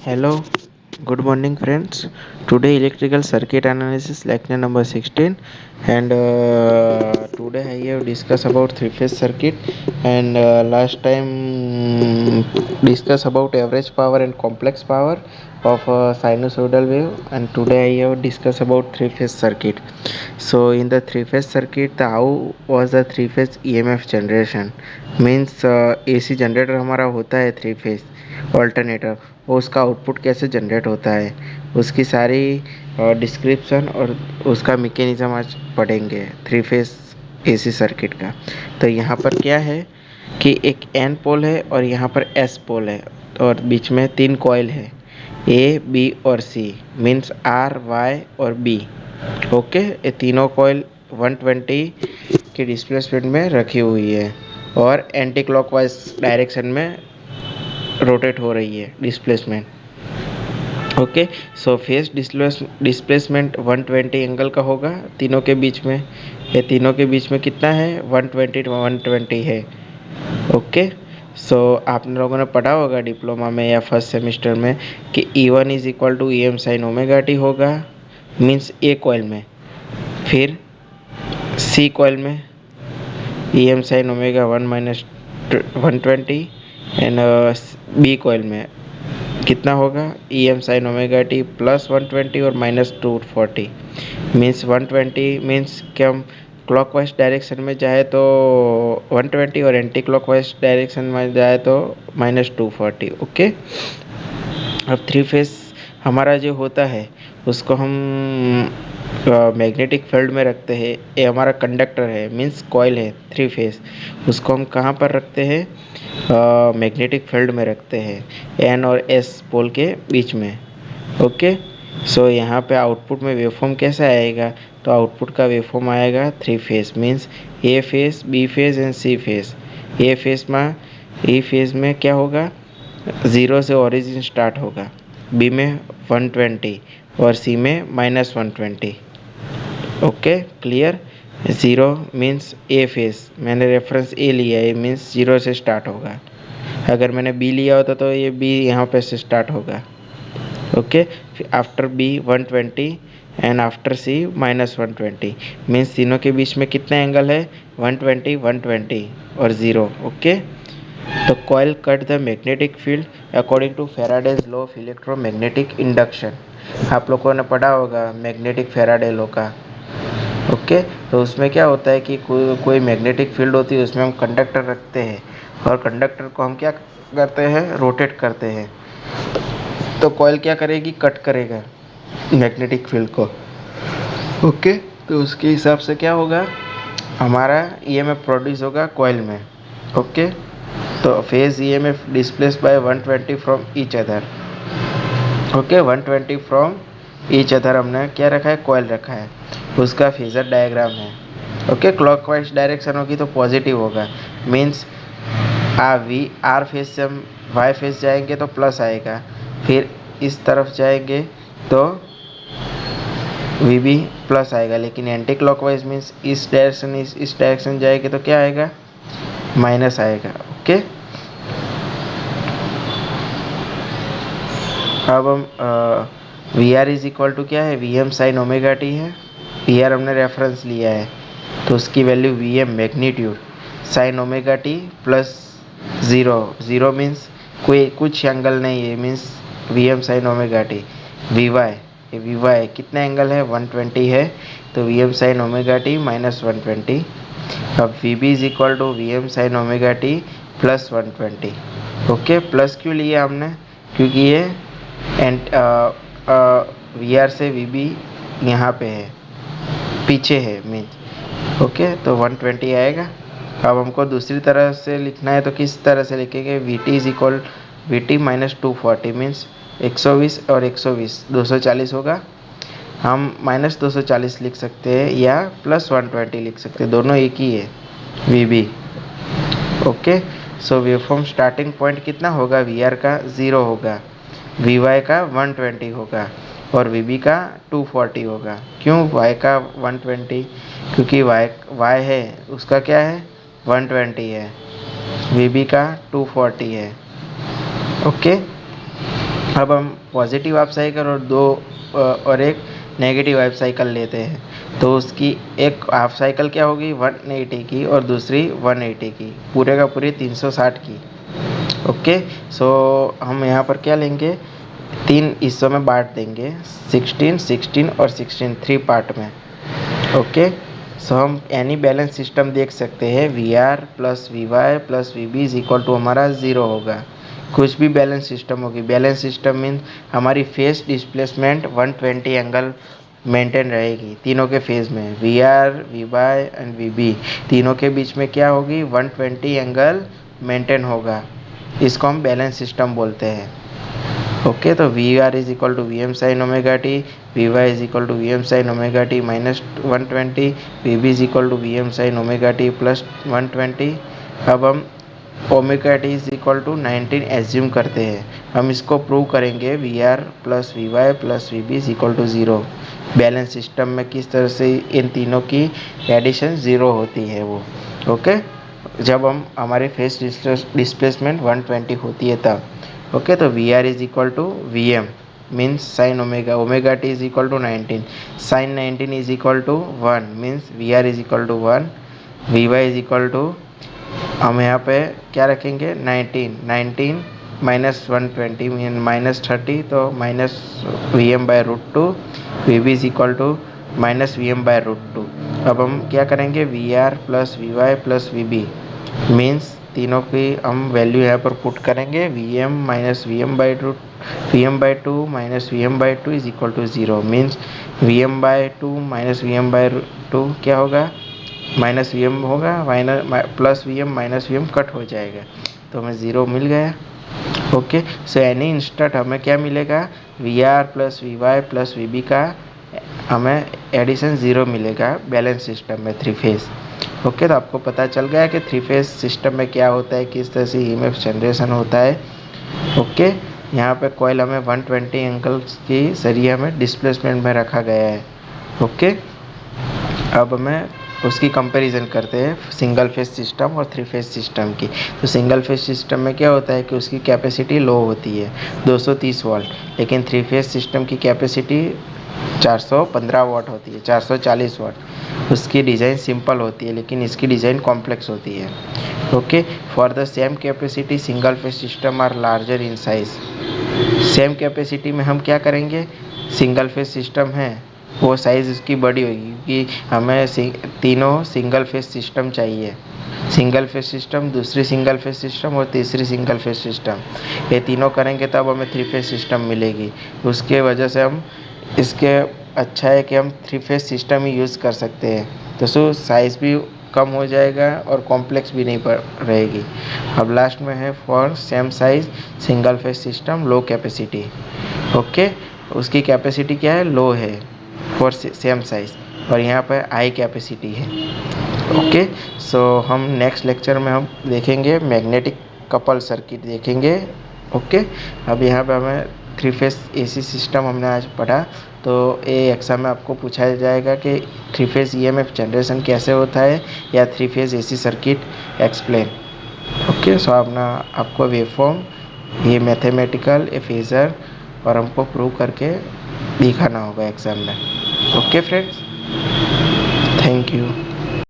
Hello, good morning, friends. Today, electrical circuit analysis lecture number 16, and today I have discussed about three-phase circuit, and last time discuss about average power and complex power of a sinusoidal wave, and today I have discussed about three-phase circuit. So, in the three-phase circuit, the how was the three-phase EMF generation? Means AC generator हमारा होता है three phase alternator, वो उसका output कैसे generate होता है, उसकी सारी डिस्क्रिप्शन और उसका मैकेनिज्म आज पढ़ेंगे थ्री फेज एसी सर्किट का। तो यहाँ पर क्या है कि एक एन पोल है और यहाँ पर एस पोल है और बीच में तीन कॉइल है ए बी और सी, मीन्स आर वाई और बी। ओके, ये तीनों कॉइल 120 की डिस्प्लेसमेंट में रखी हुई है और एंटी क्लॉकवाइज डायरेक्शन में रोटेट हो रही है डिस्प्लेसमेंट। ओके, सो फेस डिस्प्लेसमेंट 120 एंगल का होगा तीनों के बीच में। ये तीनों के बीच में कितना है 120 120 है। ओके, सो आप लोगों ने पढ़ा होगा डिप्लोमा में या फर्स्ट सेमेस्टर में कि E1 is equal to EM sine omega t होगा, मीन्स ए कॉइल में। फिर सी कॉइल में EM sine omega 1 minus 120 and B coil में कितना होगा EM sine omega t plus 120 और माइनस 240, मीन्स 120 मीन्स कि हम क्लॉकवाइज डायरेक्शन में जाए तो 120 और एंटी क्लॉकवाइज डायरेक्शन में जाए तो माइनस 240। ओके, अब थ्री फेस हमारा जो होता है उसको हम मैग्नेटिक फील्ड में रखते हैं। ये हमारा कंडक्टर है, मीन्स कॉइल है थ्री फेस, उसको हम कहाँ पर रखते हैं मैग्नेटिक फील्ड में रखते हैं एन और एस पोल के बीच में। ओके, सो यहाँ पे आउटपुट में वेवफॉर्म कैसा आएगा, तो आउटपुट का वेवफॉर्म आएगा three phase, means A phase B phase and C phase. A phase में क्या होगा, ज़ीरो से ओरिजिन स्टार्ट होगा, बी में 120 और सी में minus 120। Okay, clear. Zero means A phase, मैंने रेफरेंस ए लिया है, मीन्स ज़ीरो से स्टार्ट होगा। अगर मैंने बी लिया होता तो ये बी यहाँ पे से स्टार्ट होगा। ओके, फिर after B 120 and after C minus 120, means तीनों के बीच में कितना एंगल है 120 120 और ज़ीरो। ओके, तो coil cut the magnetic field according to Faraday's law of electromagnetic induction. आप लोगों ने पढ़ा होगा मैग्नेटिक फेराडे लॉ का। ओके, तो उसमें क्या होता है कि कोई मैग्नेटिक फील्ड होती है, उसमें हम कंडक्टर रखते हैं और कंडक्टर को हम क्या करते हैं, रोटेट करते हैं। तो कॉइल क्या करेगी, कट करेगा मैग्नेटिक फील्ड को। ओके, तो उसके हिसाब से क्या होगा, हमारा EMF प्रोड्यूस होगा कॉइल में। ओके, तो phase EMF displace bye 120 from each other. Okay, 120 from each other हमने क्या रखा है, कॉइल रखा है, उसका फेजर डायग्राम है। ओके, क्लॉकवाइज डायरेक्शन होगी तो पॉजिटिव होगा, मीन्स आर फेज से हम वाई फेज जाएंगे तो प्लस आएगा, फिर इस तरफ जाएंगे तो VB प्लस आएगा, लेकिन एंटी क्लॉकवाइज मीन्स इस डायरेक्शन जाएंगे तो क्या आएगा, माइनस आएगा। ओके, अब हम VR इज इक्वल टू क्या है, VM साइन ओमेगा टी है। VR हमने रेफरेंस लिया है तो उसकी value VM magnitude sine omega t plus zero, zero means कोई कुछ एंगल नहीं है, means VM sine omega t. VY, ये VY कितना एंगल है 120 है, तो VM sine omega t minus 120। अब VB is equal to VM sine omega t plus 120। Okay, plus क्यों लिया हमने, क्योंकि ये एंड VR से VB यहाँ पे है, पीछे है मीन्स। ओके, तो 120 आएगा। अब हमको दूसरी तरह से लिखना है तो किस तरह से लिखेंगे, VT is equal VT minus 240, means 120 और 120 240 होगा। हम माइनस 240 लिख सकते हैं या प्लस 120 लिख सकते हैं, दोनों एक ही है VB। ओके, सो वेवफॉर्म स्टार्टिंग पॉइंट कितना होगा, VR का 0 होगा, VY का 120 होगा और VB का 240 होगा। क्यों Y का 120, क्योंकि Y है उसका क्या है 120 है, VB का 240 है। ओके, अब हम पॉजिटिव हाफ साइकिल और एक नेगेटिव हाफ साइकिल लेते हैं, तो उसकी एक हाफ साइकिल क्या होगी 180 की और दूसरी 180 की, पूरे का पूरे 360 की। ओके, सो हम यहाँ पर क्या लेंगे, 3 हिस्सों में बांट देंगे, 16, 16 और 16, 3 पार्ट में। ओके, सो हम एनी बैलेंस सिस्टम देख सकते हैं, V R plus V Y plus V B is equal to हमारा 0 होगा। कुछ भी बैलेंस सिस्टम होगी, बैलेंस सिस्टम मीन हमारी फेस डिस्प्लेसमेंट 120 एंगल मेंटेन रहेगी तीनों के फेज में, V R V Y and V B तीनों के बीच में क्या होगी 120 एंगल मेंटेन होगा। इसको हम बैलेंस सिस्टम बोलते हैं। ओके, तो V R is equal to V M sine omega t, V Y is equal to V M sine omega t minus 120, V B is equal to V M sine omega t plus 120। अब हम omega t is equal to 19 assume करते हैं। हम इसको prove करेंगे, V R plus V Y plus V B is equal to 0। Balance system में किस तरह से इन तीनों की एडिशन 0 होती है वो। ओके, जब हम हमारे फेस डिस्प्लेसमेंट 120 होती है तब। ओके, तो V R is equal to V M means sine omega, omega t is equal to 19, sine 19 is equal to 1 means V R is equal to 1, V Y is equal to, हम यहाँ पे क्या रखेंगे 19 minus 120 mean minus 30, तो minus V M by root two, V B is equal to minus V M by root two. अब हम क्या करेंगे, V R plus V Y plus V B means तीनों की हम वैल्यू यहाँ पर पुट करेंगे, V M minus V M by two minus V M by two is equal to 0 means V M by two minus V M by two क्या होगा, minus V M होगा, minus plus V M minus V M cut हो जाएगा, तो हमें 0 मिल गया। Okay, so any instant हमें क्या मिलेगा, V R plus V Y plus V B का हमें एडिशन 0 मिलेगा बैलेंस सिस्टम में 3 फेज। ओके, तो आपको पता चल गया कि 3 फेज सिस्टम में क्या होता है, किस तरह से ईएमएफ जनरेशन होता है। ओके, यहाँ पे कॉइल हमें 120 एंगल्स की जरिए हमें डिस्प्लेसमेंट में रखा गया है। ओके, अब हमें उसकी कंपैरिजन करते हैं सिंगल फेज सिस्टम और 3 फेज सिस्टम की। तो सिंगल फेज सिस्टम में क्या होता है कि उसकी कैपेसिटी लो होती है 230 वोल्ट, लेकिन 3 फेज सिस्टम की कैपेसिटी 415 वाट होती है, 440 वाट। उसकी डिज़ाइन सिंपल होती है लेकिन इसकी डिज़ाइन कॉम्प्लेक्स होती है। Okay, for the same capacity single phase system are larger in size. Same capacity में हम क्या करेंगे, सिंगल फेज सिस्टम है वो साइज़ उसकी बड़ी होगी क्योंकि हमें तीनों सिंगल फेज सिस्टम चाहिए, सिंगल फेज सिस्टम, दूसरी सिंगल फेज सिस्टम और तीसरी सिंगल फेज सिस्टम, ये तीनों करेंगे तब हमें 3 फेज सिस्टम मिलेगी। उसके वजह से हम इसके अच्छा है कि हम 3 फेज सिस्टम ही यूज़ कर सकते हैं, तो साइज़ भी कम हो जाएगा और कॉम्प्लेक्स भी नहीं रहेगी। अब लास्ट में है for same size single phase system low capacity. Okay, उसकी कैपेसिटी क्या है, लो है फॉर सेम साइज, और यहाँ पर हाई कैपेसिटी है। ओके, सो हम नेक्स्ट लेक्चर में हम देखेंगे मैग्नेटिक कपल सर्किट देखेंगे। ओके, अब यहाँ पे हमें 3 फेज एसी सिस्टम हमने आज पढ़ा, तो ये एग्जाम में आपको पूछा जाएगा कि 3 फेज ईएमएफ जनरेशन कैसे होता है या 3 phase AC circuit explain. Okay, so आपको वेवफॉर्म, ये मैथमेटिकल, ये फेजर और हमको प्रूव करके दिखाना होगा एग्ज़ाम में। Okay friends, thank you.